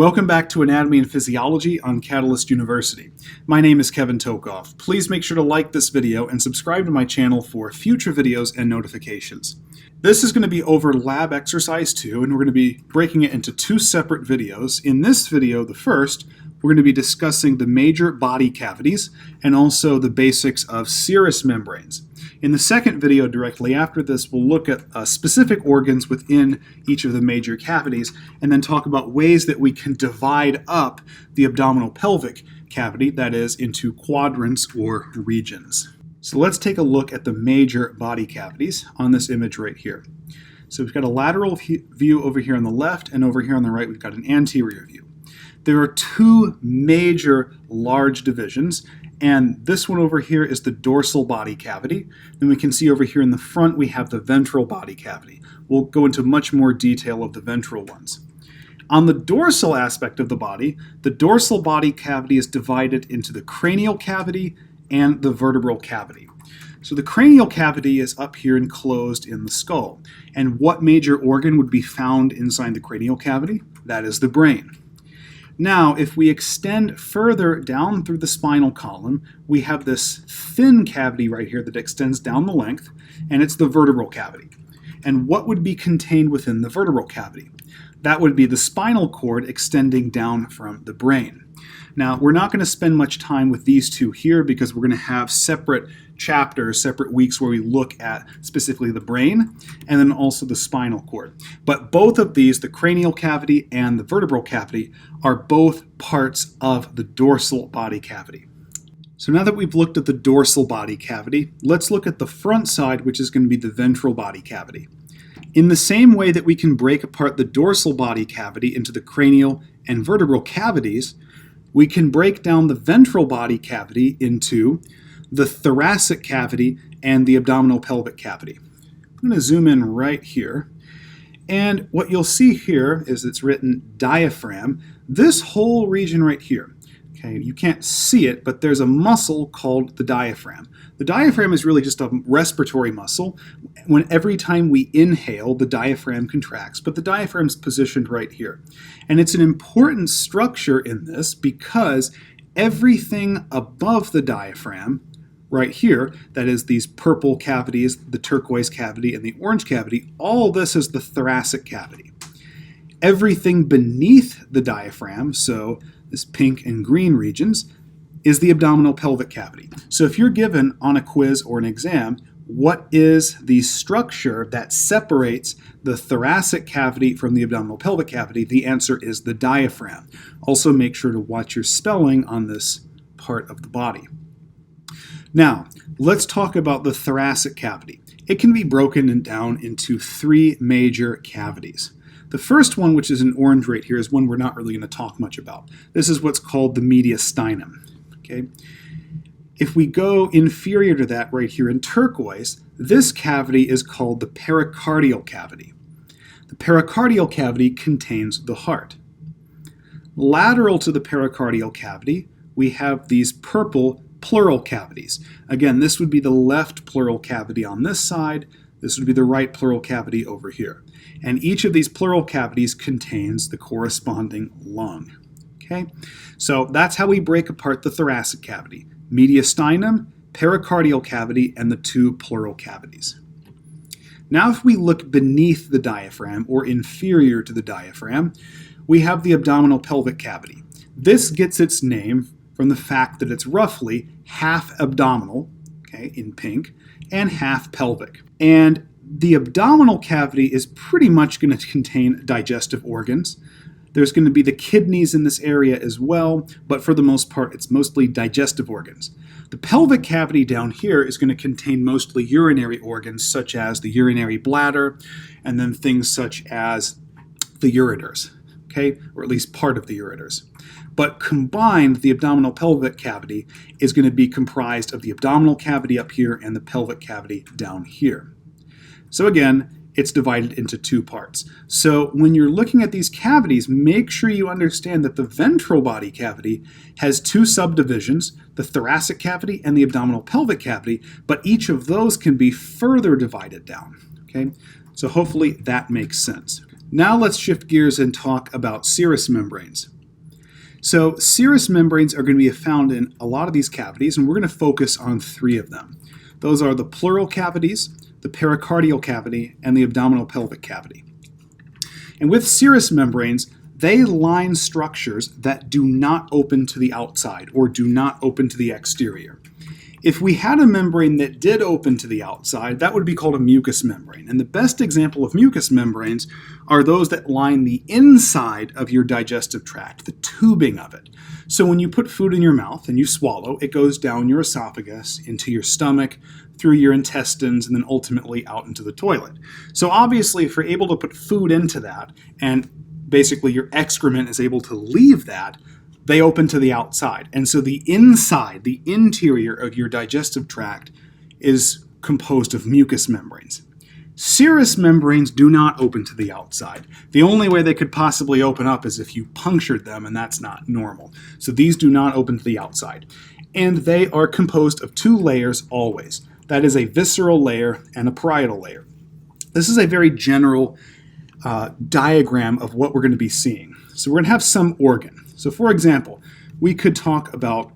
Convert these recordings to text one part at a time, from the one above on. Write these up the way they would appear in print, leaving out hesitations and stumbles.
Welcome back to Anatomy and Physiology on Catalyst University. My name is Kevin Tokoph. Please make sure to like this video and subscribe to my channel for future videos and notifications. This is going to be over lab exercise 2, and we're going to be breaking it into two separate videos. In this video, the first, we're going to be discussing the major body cavities and also the basics of serous membranes. In the second video directly after this, we'll look at specific organs within each of the major cavities and then talk about ways that we can divide up the abdominal pelvic cavity, that is, into quadrants or regions. So let's take a look at the major body cavities on this image right here. So we've got a lateral view over here on the left, and over here on the right we've got an anterior view. There are two major large divisions, and this one over here is the dorsal body cavity. Then we can see over here in the front we have the ventral body cavity. We'll go into much more detail of the ventral ones. On the dorsal aspect of the dorsal body cavity is divided into the cranial cavity and the vertebral cavity. So the cranial cavity is up here enclosed in the skull. And what major organ would be found inside the cranial cavity? That is the brain. Now, if we extend further down through the spinal column, we have this thin cavity right here that extends down the length, and it's the vertebral cavity. And what would be contained within the vertebral cavity? That would be the spinal cord extending down from the brain. Now, we're not going to spend much time with these two here because we're going to have separate chapters, separate weeks where we look at specifically the brain and then also the spinal cord. But both of these, the cranial cavity and the vertebral cavity, are both parts of the dorsal body cavity. So now that we've looked at the dorsal body cavity, let's look at the front side, which is going to be the ventral body cavity. In the same way that we can break apart the dorsal body cavity into the cranial and vertebral cavities, we can break down the ventral body cavity into the thoracic cavity and the abdominal pelvic cavity. I'm going to zoom in right here. And what you'll see here is it's written diaphragm. This whole region right here, okay, you can't see it, but there's a muscle called the diaphragm. The diaphragm is really just a respiratory muscle. Every time we inhale, the diaphragm contracts, but the diaphragm's positioned right here. And it's an important structure in this because everything above the diaphragm right here, that is these purple cavities, the turquoise cavity, and the orange cavity, all this is the thoracic cavity. Everything beneath the diaphragm, so this pink and green regions, is the abdominal pelvic cavity. So if you're given on a quiz or an exam, what is the structure that separates the thoracic cavity from the abdominal pelvic cavity? The answer is the diaphragm. Also make sure to watch your spelling on this part of the body. Now, let's talk about the thoracic cavity. It can be broken down into three major cavities. The first one, which is in orange right here, is one we're not really going to talk much about. This is what's called the mediastinum. Okay? If we go inferior to that right here in turquoise, this cavity is called the pericardial cavity. The pericardial cavity contains the heart. Lateral to the pericardial cavity, we have these purple pleural cavities. Again, this would be the left pleural cavity on this side. This would be the right pleural cavity over here. And each of these pleural cavities contains the corresponding lung. Okay? So that's how we break apart the thoracic cavity. Mediastinum, pericardial cavity, and the two pleural cavities. Now if we look beneath the diaphragm, or inferior to the diaphragm, we have the abdominal pelvic cavity. This gets its name from the fact that it's roughly half abdominal, okay, in pink, and half pelvic. And the abdominal cavity is pretty much going to contain digestive organs. There's going to be the kidneys in this area as well, but for the most part, it's mostly digestive organs. The pelvic cavity down here is going to contain mostly urinary organs, such as the urinary bladder, and then things such as the ureters, okay, or at least part of the ureters. But combined, the abdominal pelvic cavity is going to be comprised of the abdominal cavity up here and the pelvic cavity down here. So again, it's divided into two parts. So when you're looking at these cavities, make sure you understand that the ventral body cavity has two subdivisions, the thoracic cavity and the abdominal pelvic cavity, but each of those can be further divided down. Okay? So hopefully that makes sense. Now let's shift gears and talk about serous membranes. So serous membranes are going to be found in a lot of these cavities, and we're going to focus on 3 of them. Those are the pleural cavities, the pericardial cavity, and the abdominal pelvic cavity. And with serous membranes, they line structures that do not open to the outside or do not open to the exterior. If we had a membrane that did open to the outside, that would be called a mucous membrane. And the best example of mucous membranes are those that line the inside of your digestive tract, the tubing of it. So when you put food in your mouth and you swallow, it goes down your esophagus, into your stomach, through your intestines, and then ultimately out into the toilet. So obviously, if you're able to put food into that, and basically your excrement is able to leave that, they open to the outside. And so the inside, the interior of your digestive tract is composed of mucous membranes. Serous membranes do not open to the outside. The only way they could possibly open up is if you punctured them, and that's not normal. So these do not open to the outside. And they are composed of 2 layers always. That is a visceral layer and a parietal layer. This is a very general diagram of what we're going to be seeing. So we're going to have some organ. So for example, we could talk about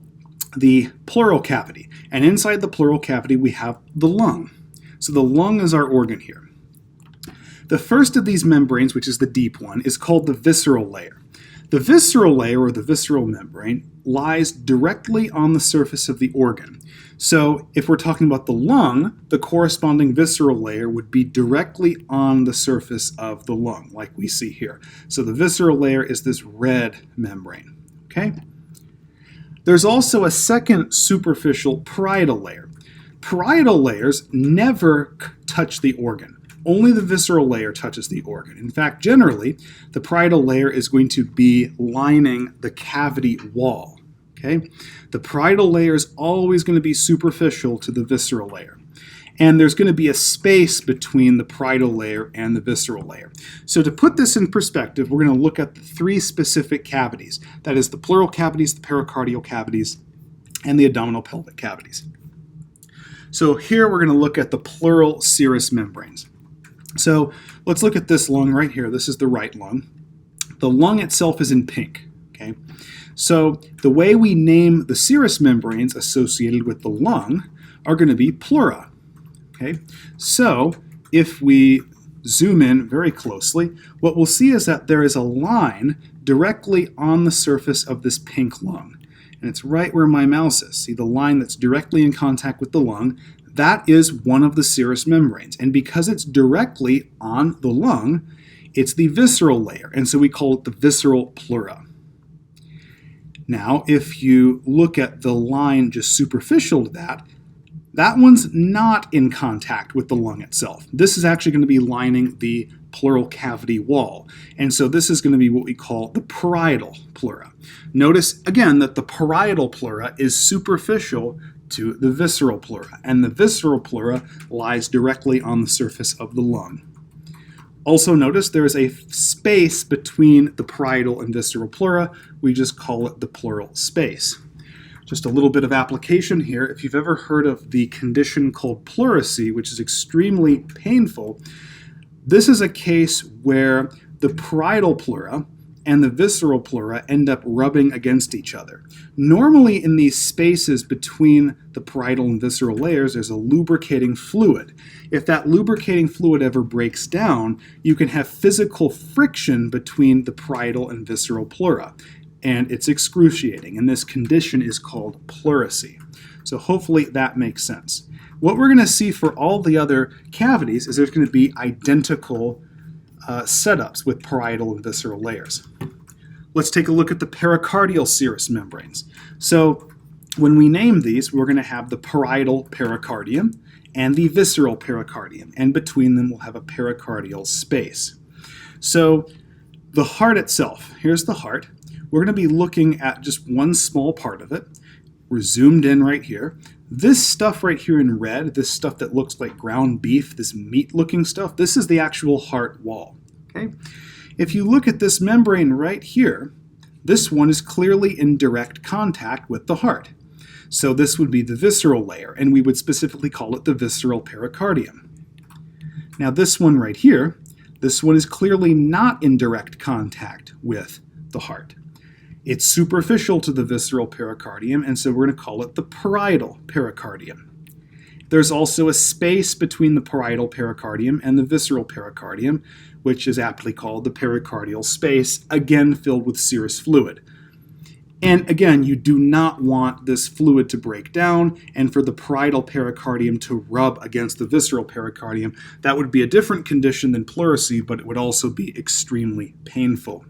the pleural cavity. And inside the pleural cavity, we have the lung. So the lung is our organ here. The first of these membranes, which is the deep one, is called the visceral layer. The visceral layer, or the visceral membrane, lies directly on the surface of the organ. So if we're talking about the lung, the corresponding visceral layer would be directly on the surface of the lung, like we see here. So the visceral layer is this red membrane. Okay? There's also a second superficial parietal layer. Parietal layers never touch the organ. Only the visceral layer touches the organ. In fact, generally, the parietal layer is going to be lining the cavity wall. Okay? The parietal layer is always going to be superficial to the visceral layer. And there's going to be a space between the parietal layer and the visceral layer. So to put this in perspective, we're going to look at the 3 specific cavities. That is the pleural cavities, the pericardial cavities, and the abdominal pelvic cavities. So here we're going to look at the pleural serous membranes. So let's look at this lung right here. This is the right lung. The lung itself is in pink. Okay? So the way we name the serous membranes associated with the lung are going to be pleura. Okay? So if we zoom in very closely, what we'll see is that there is a line directly on the surface of this pink lung. And it's right where my mouse is. See the line that's directly in contact with the lung? That is one of the serous membranes. And because it's directly on the lung, it's the visceral layer. And so we call it the visceral pleura. Now, if you look at the line just superficial to that, that one's not in contact with the lung itself. This is actually going to be lining the pleural cavity wall. And so this is going to be what we call the parietal pleura. Notice again that the parietal pleura is superficial to the visceral pleura, and the visceral pleura lies directly on the surface of the lung. Also notice there is a space between the parietal and visceral pleura. We just call it the pleural space. Just a little bit of application here. If you've ever heard of the condition called pleurisy, which is extremely painful, this is a case where the parietal pleura and the visceral pleura end up rubbing against each other. Normally in these spaces between the parietal and visceral layers, there's a lubricating fluid. If that lubricating fluid ever breaks down, you can have physical friction between the parietal and visceral pleura, and it's excruciating, and this condition is called pleurisy. So hopefully that makes sense. What we're going to see for all the other cavities is there's going to be identical setups with parietal and visceral layers. Let's take a look at the pericardial serous membranes. So when we name these, we're going to have the parietal pericardium and the visceral pericardium, and between them we'll have a pericardial space. So the heart itself, here's the heart. We're going to be looking at just one small part of it. We're zoomed in right here. This stuff right here in red, this stuff that looks like ground beef, this meat-looking stuff, this is the actual heart wall. Okay? If you look at this membrane right here, this one is clearly in direct contact with the heart. So this would be the visceral layer, and we would specifically call it the visceral pericardium. Now this one right here, This one is clearly not in direct contact with the heart. It's superficial to the visceral pericardium, and so we're going to call it the parietal pericardium. There's also a space between the parietal pericardium and the visceral pericardium, which is aptly called the pericardial space, again filled with serous fluid. And again, you do not want this fluid to break down and for the parietal pericardium to rub against the visceral pericardium. That would be a different condition than pleurisy, but it would also be extremely painful.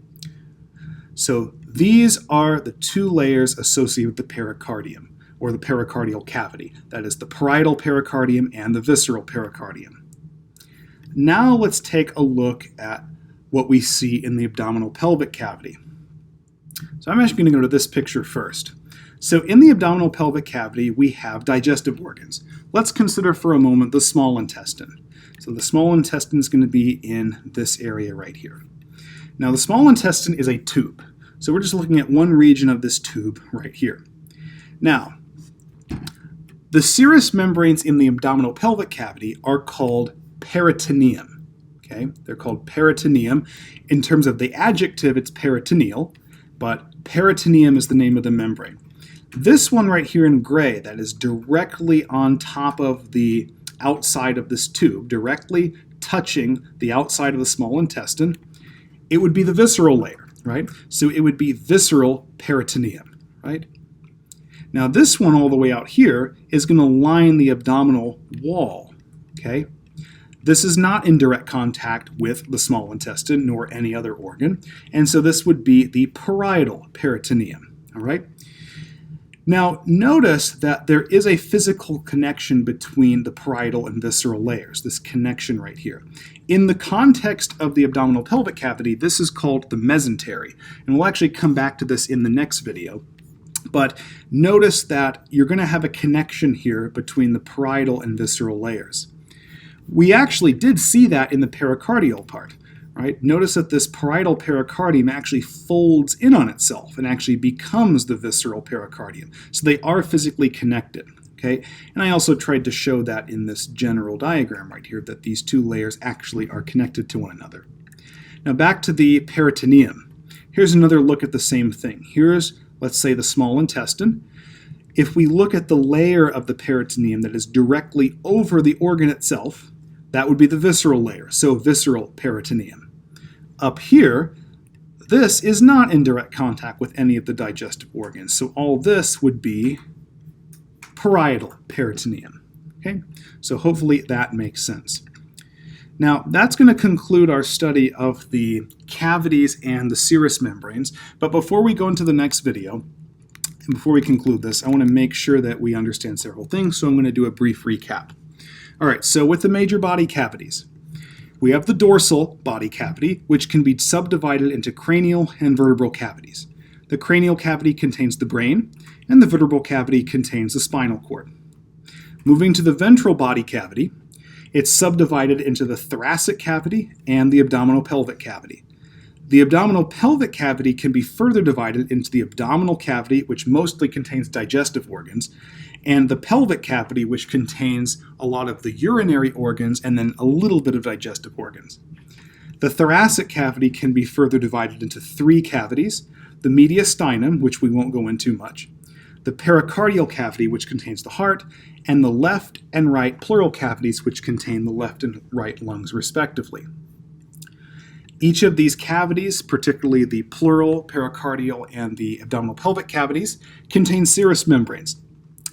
So these are the two layers associated with the pericardium, or the pericardial cavity. That is the parietal pericardium and the visceral pericardium. Now let's take a look at what we see in the abdominal pelvic cavity. So I'm actually going to go to this picture first. So in the abdominal pelvic cavity, we have digestive organs. Let's consider for a moment the small intestine. So the small intestine is going to be in this area right here. Now the small intestine is a tube. So we're just looking at one region of this tube right here. Now, the serous membranes in the abdominal pelvic cavity are called peritoneum. Okay? They're called peritoneum. In terms of the adjective, it's peritoneal, but peritoneum is the name of the membrane. This one right here in gray, that is directly on top of the outside of this tube, directly touching the outside of the small intestine, it would be the visceral layer, right? So it would be visceral peritoneum, right? Now this one all the way out here is going to line the abdominal wall, okay? This is not in direct contact with the small intestine nor any other organ, and so this would be the parietal peritoneum, all right? Now notice that there is a physical connection between the parietal and visceral layers, this connection right here. In the context of the abdominal pelvic cavity, this is called the mesentery, and we'll actually come back to this in the next video. But notice that you're going to have a connection here between the parietal and visceral layers. We actually did see that in the pericardial part, right? Notice that this parietal pericardium actually folds in on itself and actually becomes the visceral pericardium. So they are physically connected, okay? And I also tried to show that in this general diagram right here, that these two layers actually are connected to one another. Now back to the peritoneum. Here's another look at the same thing. Here's, let's say, the small intestine. If we look at the layer of the peritoneum that is directly over the organ itself, that would be the visceral layer, so visceral peritoneum. Up here, this is not in direct contact with any of the digestive organs, so all this would be parietal peritoneum. Okay, so hopefully that makes sense. Now, that's going to conclude our study of the cavities and the serous membranes, but before we go into the next video, and before we conclude this, I want to make sure that we understand several things, so I'm going to do a brief recap. All right, so with the major body cavities, we have the dorsal body cavity, which can be subdivided into cranial and vertebral cavities. The cranial cavity contains the brain, and the vertebral cavity contains the spinal cord. Moving to the ventral body cavity, it's subdivided into the thoracic cavity and the abdominal pelvic cavity. The abdominal pelvic cavity can be further divided into the abdominal cavity, which mostly contains digestive organs, and the pelvic cavity, which contains a lot of the urinary organs and then a little bit of digestive organs. The thoracic cavity can be further divided into three cavities: the mediastinum, which we won't go into much, the pericardial cavity, which contains the heart, and the left and right pleural cavities, which contain the left and right lungs, respectively. Each of these cavities, particularly the pleural, pericardial, and the abdominal pelvic cavities, contain serous membranes,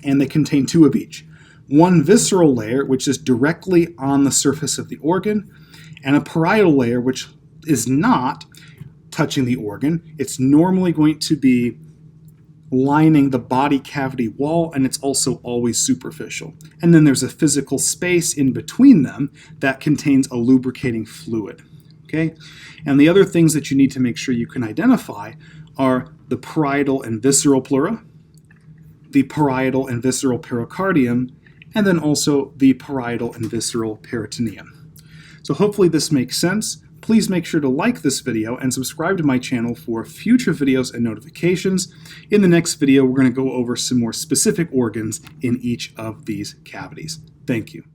and they contain two of each. One visceral layer, which is directly on the surface of the organ, and a parietal layer, which is not touching the organ. It's normally going to be lining the body cavity wall, and it's also always superficial. And then there's a physical space in between them that contains a lubricating fluid. Okay? And the other things that you need to make sure you can identify are the parietal and visceral pleura, the parietal and visceral pericardium, and then also the parietal and visceral peritoneum. So hopefully this makes sense. Please make sure to like this video and subscribe to my channel for future videos and notifications. In the next video, we're going to go over some more specific organs in each of these cavities. Thank you.